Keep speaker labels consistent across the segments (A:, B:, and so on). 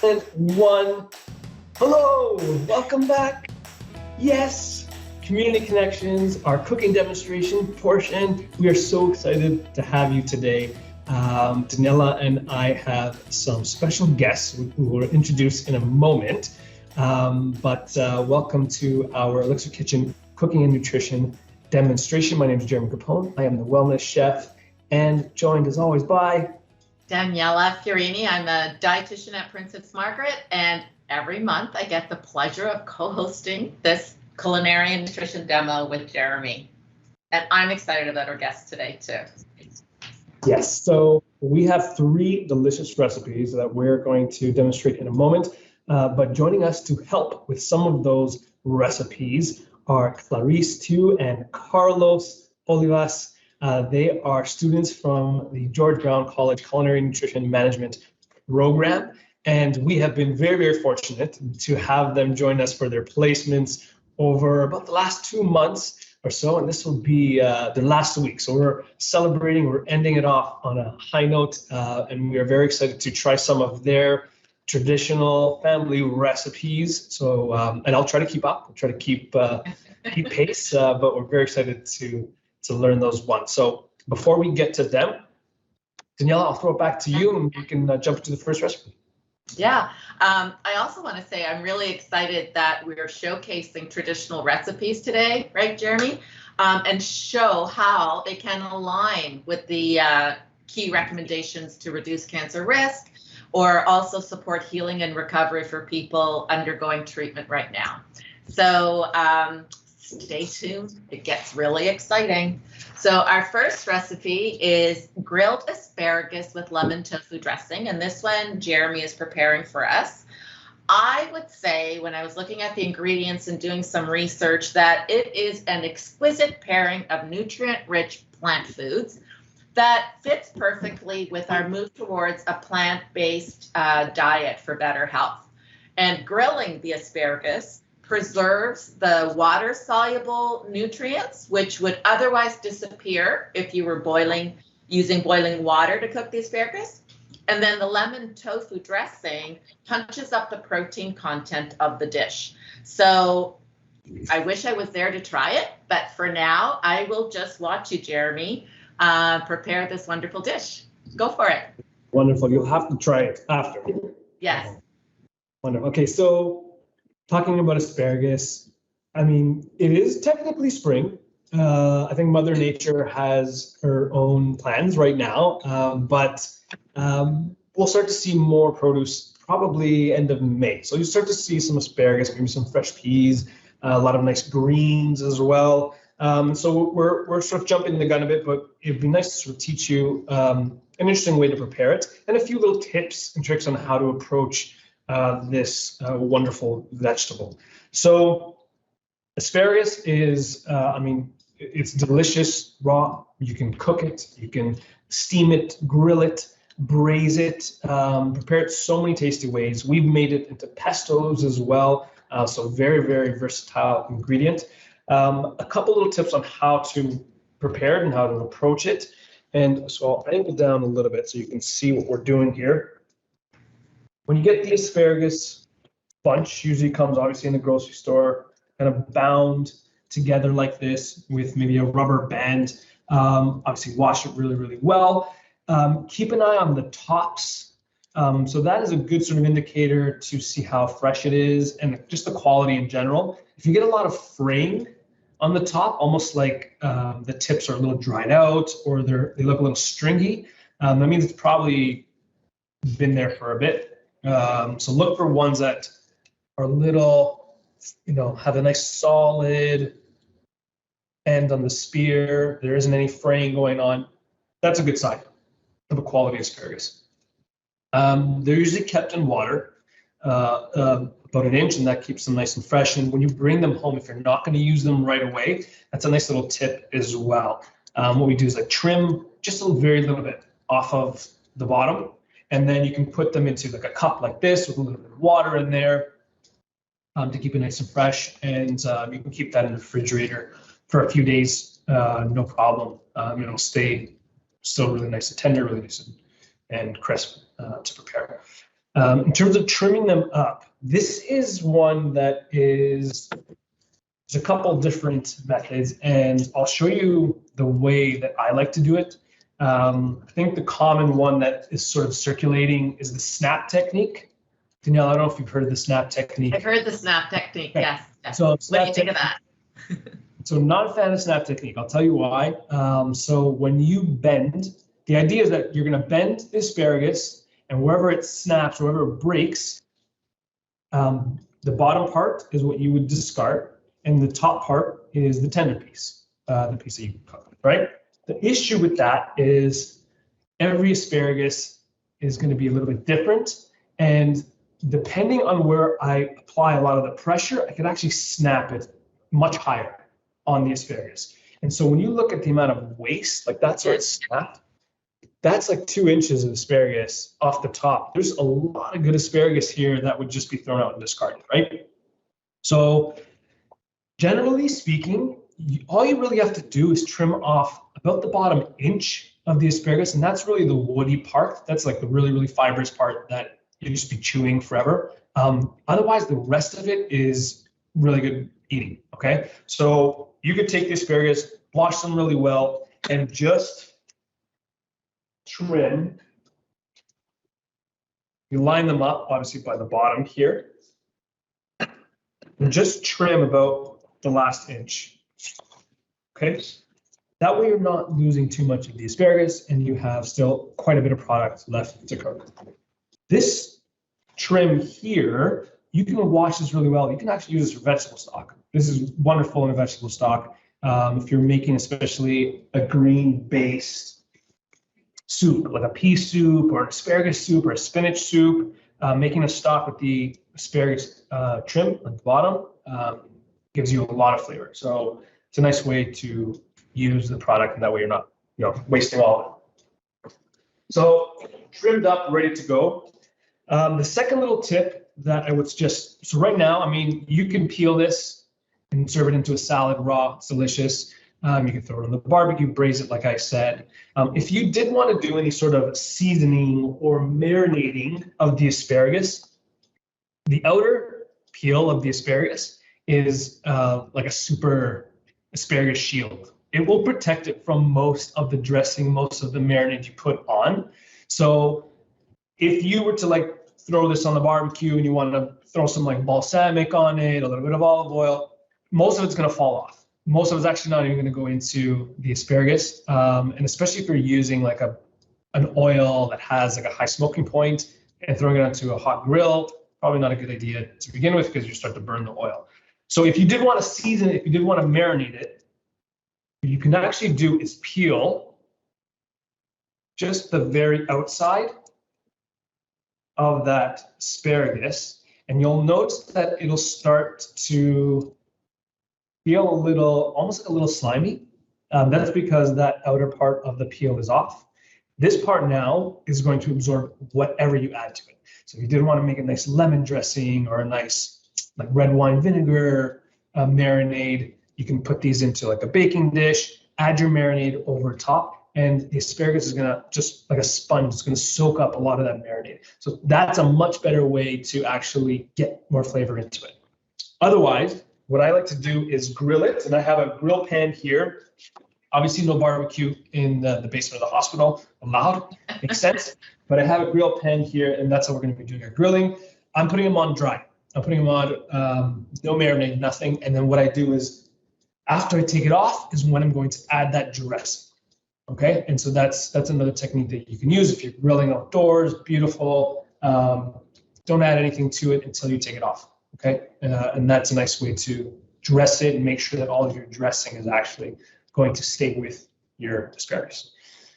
A: And one. Hello, welcome back. Yes, Community Connections, our cooking demonstration portion. We are so excited to have you today. Daniela and I have some special guests who will introduce in a moment. But welcome to our Elixir Kitchen Cooking and Nutrition demonstration. My name is Jeremy Capone. I am the wellness chef and joined as always by
B: Daniela Fiorini. I'm a dietitian at Princess Margaret, and every month I get the pleasure of co-hosting this culinary and nutrition demo with Jeremy. And I'm excited about our guests today too.
A: Yes, so we have 3 delicious recipes that we're going to demonstrate in a moment. But joining us to help with some of those recipes are Clarice Tu and Carlos Olivas. They are students from the George Brown College Culinary Nutrition Management program. And we have been very, very fortunate to have them join us for their placements over about the last 2 months or so. And this will be their last week. So we're celebrating, we're ending it off on a high note. And we are very excited to try some of their traditional family recipes. So, and I'll try to keep up, I'll try to keep pace, but we're very excited to learn those ones. So before we get to them, Daniela, I'll throw it back to you and we can jump into the first recipe.
B: Yeah, I also want to say I'm really excited that we're showcasing traditional recipes today, right, Jeremy? And show how they can align with the key recommendations to reduce cancer risk, or also support healing and recovery for people undergoing treatment right now. So stay tuned, it gets really exciting. So our first recipe is grilled asparagus with lemon tofu dressing, and this one Jeremy is preparing for us. I would say, when I was looking at the ingredients and doing some research, that it is an exquisite pairing of nutrient-rich plant foods that fits perfectly with our move towards a plant-based diet for better health. And grilling the asparagus preserves the water-soluble nutrients, which would otherwise disappear if you were using boiling water to cook the asparagus. And then the lemon tofu dressing punches up the protein content of the dish. So I wish I was there to try it, but for now, I will just watch you, Jeremy, prepare this wonderful dish. Go for it.
A: Wonderful. You'll have to try it after.
B: Yes.
A: Wonderful. Okay, so talking about asparagus, I mean, it is technically spring. I think Mother Nature has her own plans right now, but we'll start to see more produce probably end of May. So you start to see some asparagus, maybe some fresh peas, a lot of nice greens as well. So we're sort of jumping the gun a bit, but it'd be nice to sort of teach you an interesting way to prepare it and a few little tips and tricks on how to approach this wonderful vegetable. So asparagus is, I mean, it's delicious raw. You can cook it, you can steam it, grill it, braise it, prepare it so many tasty ways. We've made it into pestos as well. So very, very versatile ingredient. A couple little tips on how to prepare it and how to approach it. And so I'll angle down a little bit so you can see what we're doing here. When you get the asparagus bunch, usually comes obviously in the grocery store, kind of bound together like this with maybe a rubber band. Obviously wash it really, really well. Keep an eye on the tops. So that is a good sort of indicator to see how fresh it is and just the quality in general. If you get a lot of fraying on the top, almost like the tips are a little dried out or they look a little stringy, that means it's probably been there for a bit. So look for ones that are little, have a nice solid end on the spear. There isn't any fraying going on. That's a good sign of a quality asparagus. They're usually kept in water, about an inch, and that keeps them nice and fresh. And when you bring them home, if you're not going to use them right away, that's a nice little tip as well. What we do is like trim just a very little bit off of the bottom, and then you can put them into like a cup like this with a little bit of water in there to keep it nice and fresh. And you can keep that in the refrigerator for a few days, no problem. It'll stay still really nice and tender, really nice and crisp to prepare. In terms of trimming them up, this is one that is, there's a couple different methods, and I'll show you the way that I like to do it. I think the common one that is sort of circulating is the snap technique. Danielle, I don't know if you've heard of the snap technique.
B: I've heard the snap technique,
A: Okay.
B: yes.
A: So
B: What do you think of that?
A: So not a fan of snap technique. I'll tell you why. So when you bend, the idea is that you're going to bend the asparagus, and wherever it snaps, wherever it breaks, the bottom part is what you would discard, and the top part is the tender piece, the piece that you cook with, right? The issue with that is every asparagus is going to be a little bit different, and depending on where I apply a lot of the pressure, I can actually snap it much higher on the asparagus. And so when you look at the amount of waste, like that's where it's snapped, that's like 2 inches of asparagus off the top. There's a lot of good asparagus here that would just be thrown out and discarded, right? So generally speaking, all you really have to do is trim off about the bottom inch of the asparagus, and that's really the woody part. That's like the really, really fibrous part that you just be chewing forever. Otherwise, the rest of it is really good eating, okay? So you could take the asparagus, wash them really well, and just trim. You line them up, obviously, by the bottom here. And just trim about the last inch, okay? That way you're not losing too much of the asparagus, and you have still quite a bit of product left to cook. This trim here, you can wash this really well. You can actually use this for vegetable stock. This is wonderful in a vegetable stock. If you're making especially a green-based soup, like a pea soup or an asparagus soup or a spinach soup, making a stock with the asparagus trim at the bottom gives you a lot of flavor. So it's a nice way to use the product, and that way you're not, wasting all of it. So trimmed up, ready to go. The second little tip that I would suggest, so right now, I mean, you can peel this and serve it into a salad raw. It's delicious. You can throw it on the barbecue, braise it, like I said. If you did want to do any sort of seasoning or marinating of the asparagus, the outer peel of the asparagus is like a super asparagus shield. It will protect it from most of the dressing, most of the marinade you put on. So if you were to like throw this on the barbecue and you want to throw some like balsamic on it, a little bit of olive oil, most of it's going to fall off. Most of it's actually not even going to go into the asparagus. And especially if you're using like an oil that has like a high smoking point and throwing it onto a hot grill, probably not a good idea to begin with, because you start to burn the oil. So if you did want to season it, if you did want to marinate it, what you can actually do is peel just the very outside of that asparagus, and you'll notice that it'll start to feel a little, almost like a little slimy. That's because that outer part of the peel is off. This part now is going to absorb whatever you add to it. So if you did want to make a nice lemon dressing or a nice like red wine vinegar marinade, you can put these into like a baking dish, add your marinade over top, and the asparagus is gonna, just like a sponge, it's gonna soak up a lot of that marinade. So that's a much better way to actually get more flavor into it. Otherwise, what I like to do is grill it, and I have a grill pan here. Obviously, no barbecue in the basement of the hospital allowed, makes sense. But I have a grill pan here, and that's how we're going to be doing our grilling. I'm putting them on dry. I'm putting them on no marinade, nothing. And then what I do is, after I take it off, is when I'm going to add that dressing. Okay, and so that's another technique that you can use if you're grilling outdoors. Beautiful. Don't add anything to it until you take it off. Okay, and that's a nice way to dress it and make sure that all of your dressing is actually going to stay with your asparagus.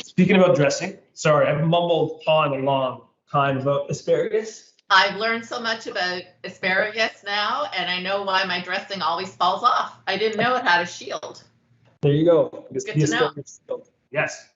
A: Speaking about dressing, sorry, I've mumbled on a long time about asparagus.
B: I've learned so much about asparagus now, and I know why my dressing always falls off. I didn't know it had a shield.
A: There you go.
B: Good to know.
A: Shield. Yes.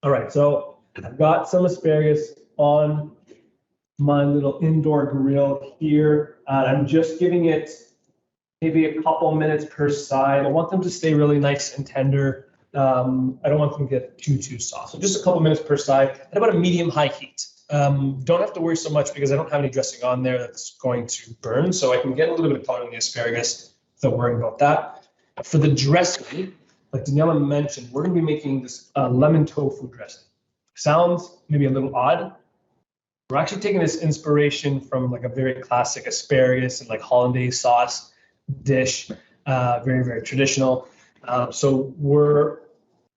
A: All right, so I've got some asparagus on my little indoor grill here. I'm just giving it maybe a couple minutes per side. I want them to stay really nice and tender. I don't want them to get too soft. So just a couple minutes per side at about a medium-high heat. don't have to worry so much because I don't have any dressing on there that's going to burn. So I can get a little bit of color on the asparagus without worrying about that. For the dressing, like Daniela mentioned, we're going to be making this lemon tofu dressing. Sounds maybe a little odd. We're actually taking this inspiration from like a very classic asparagus and like hollandaise sauce dish, very, very traditional.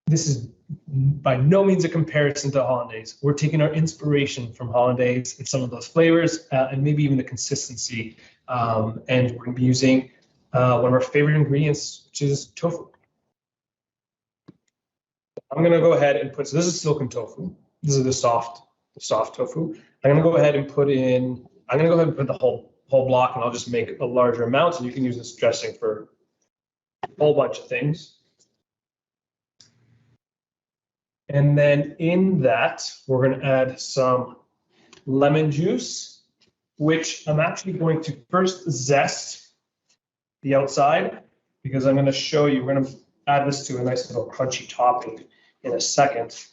A: This is by no means a comparison to hollandaise. We're taking our inspiration from hollandaise and some of those flavors and maybe even the consistency. And we're going to be using one of our favorite ingredients, which is tofu. I'm going to go ahead and so this is silken tofu. This is the soft tofu. I'm going to go ahead and put the whole block, and I'll just make a larger amount. And you can use this dressing for a whole bunch of things. And then in that, we're going to add some lemon juice, which I'm actually going to first zest the outside, because I'm going to show you, we're going to add this to a nice little crunchy topping in a second.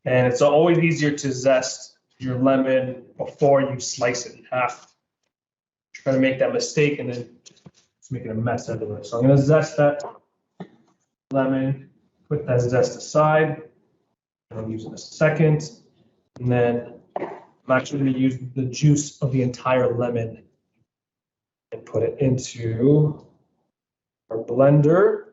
A: And it's always easier to zest your lemon before you slice it in half. Try to make that mistake and then it's making a mess out of it. So I'm going to zest that lemon, put that zest aside. I'll use it in a second. And then I'm actually going to use the juice of the entire lemon and put it into our blender.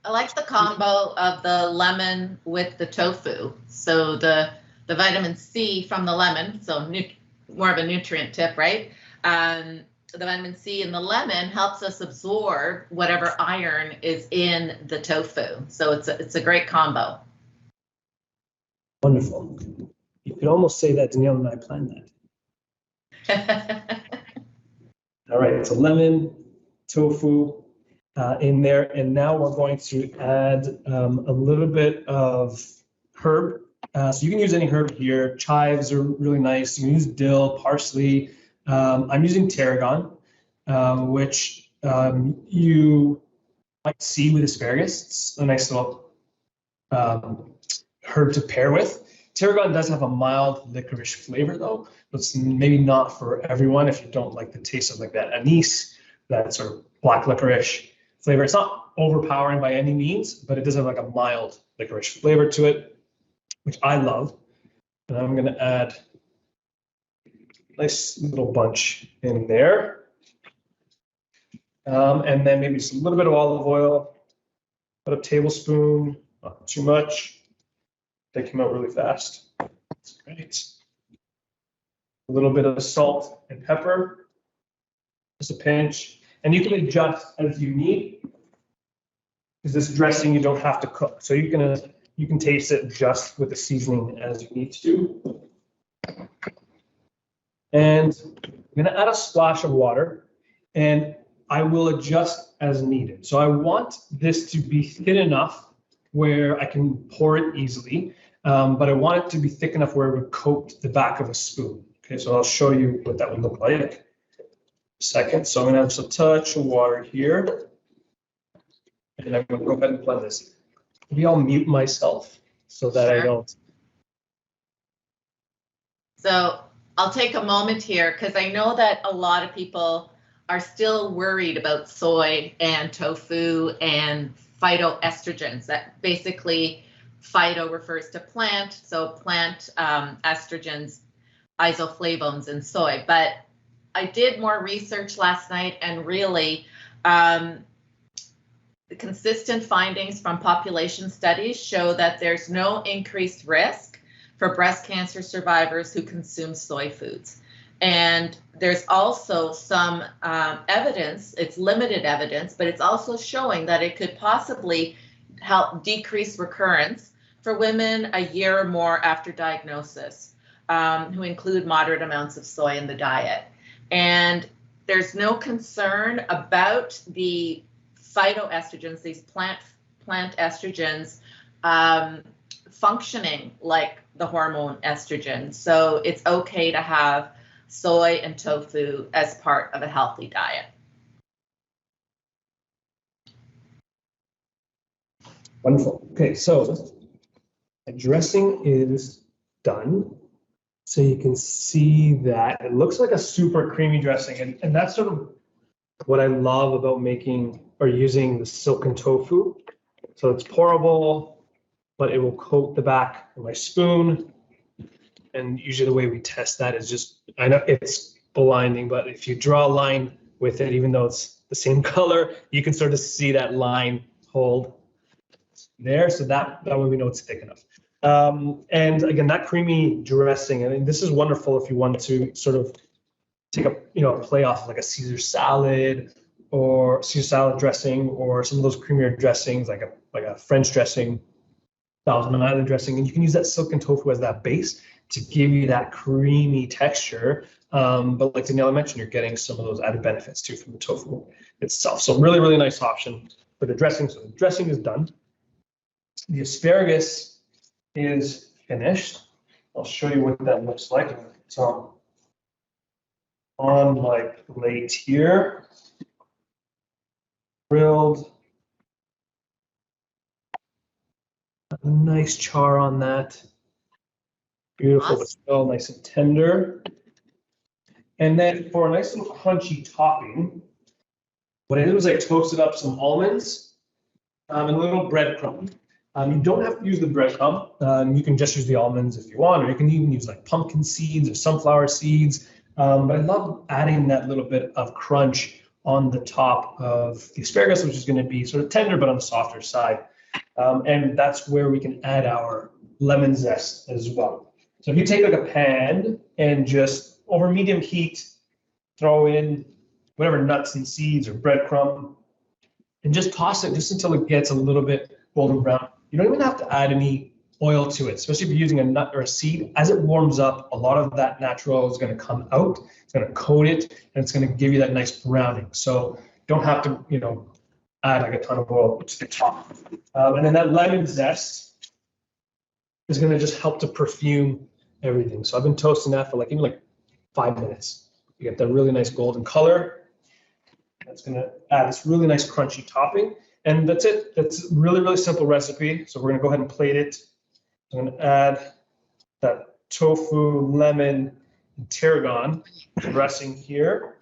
B: I like the combo of the lemon with the tofu. So the vitamin C from the lemon, so more of a nutrient tip, right? The vitamin C in the lemon helps us absorb whatever iron is in the tofu. So it's a great combo.
A: Wonderful. You could almost say that Danielle and I planned that. All right, so lemon, tofu in there, and now we're going to add a little bit of herb. So you can use any herb here. Chives are really nice. You can use dill, parsley. I'm using tarragon, which you might see with asparagus. It's a nice little herb to pair with. Tarragon does have a mild licorice flavor, though. It's maybe not for everyone if you don't like the taste of like that anise, that sort of black licorice flavor. It's not overpowering by any means, but it does have like a mild licorice flavor to it, which I love. And I'm going to add a nice little bunch in there. And then maybe just a little bit of olive oil, about a tablespoon, not too much. They came out really fast. That's great. A little bit of salt and pepper, just a pinch. And you can adjust as you need, because this dressing you don't have to cook. So you can taste it just with the seasoning as you need to. And I'm gonna add a splash of water, and I will adjust as needed. So I want this to be thin enough where I can pour it easily, but I want it to be thick enough where it would coat the back of a spoon. Okay, so I'll show you what that would look like. Second, so I'm gonna have just a touch of water here, and I'm gonna go ahead and blend this. Maybe I'll mute myself so that I don't.
B: So I'll take a moment here because I know that a lot of people are still worried about soy and tofu and phytoestrogens. That basically, phyto refers to plant, so plant estrogens, isoflavones in soy. But I did more research last night, and really the consistent findings from population studies show that there's no increased risk for breast cancer survivors who consume soy foods. And there's also some evidence, it's limited evidence, but it's also showing that it could possibly help decrease recurrence for women a year or more after diagnosis who include moderate amounts of soy in the diet. And there's no concern about the phytoestrogens, these plant estrogens, functioning like the hormone estrogen. So it's okay to have soy and tofu as part of a healthy diet.
A: Wonderful. Okay, so the dressing is done. So you can see that it looks like a super creamy dressing. And that's sort of what I love about making or using the silken tofu. So it's pourable, but it will coat the back of my spoon. And usually the way we test that is just, I know it's blinding, but if you draw a line with it, even though it's the same color, you can sort of see that line hold there. So that way we know it's thick enough. And again, that creamy dressing, I mean, this is wonderful if you want to sort of take a play off of like a Caesar salad or Caesar salad dressing, or some of those creamier dressings like a French dressing, Thousand Island dressing, and you can use that silken tofu as that base to give you that creamy texture. But like Daniela mentioned, you're getting some of those added benefits too from the tofu itself. So really, really nice option for the dressing. So the dressing is done. The asparagus is finished. I'll show you what that looks like. It's on my plate here. Grilled. A nice char on that. Beautiful, but still nice and tender. And then for a nice little crunchy topping, what I did was I toasted up some almonds and a little breadcrumb. You don't have to use the breadcrumb. You can just use the almonds if you want, or you can even use like pumpkin seeds or sunflower seeds. But I love adding that little bit of crunch on the top of the asparagus, which is going to be sort of tender, but on the softer side. And that's where we can add our lemon zest as well. So if you take like a pan and just over medium heat, throw in whatever nuts and seeds or breadcrumb, and just toss it just until it gets a little bit golden brown. You don't even have to add any oil to it, especially if you're using a nut or a seed. As it warms up, a lot of that natural oil is going to come out. It's going to coat it, and it's going to give you that nice browning. So you don't have to, add like a ton of oil to the top. And then that lemon zest is going to just help to perfume everything. So I've been toasting that for even 5 minutes. You get that really nice golden color. That's going to add this really nice crunchy topping. And that's it. That's a really, really simple recipe. So we're going to go ahead and plate it. I'm going to add that tofu, lemon, and tarragon dressing here.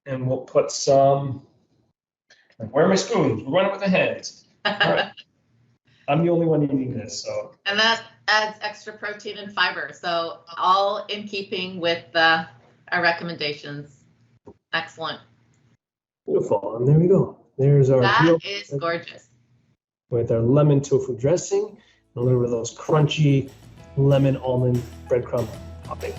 A: And we'll put some, where are my spoons? We're running with the hands. All right. I'm the only one eating this, so.
B: And that adds extra protein and fiber. So all in keeping with our recommendations. Excellent.
A: Beautiful, and there we go. There's our
B: That is gorgeous.
A: With our lemon tofu dressing, and a little bit of those crunchy lemon almond breadcrumb topping.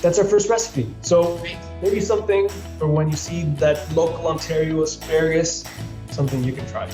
A: That's our first recipe. So maybe something for when you see that local Ontario asparagus, something you can try.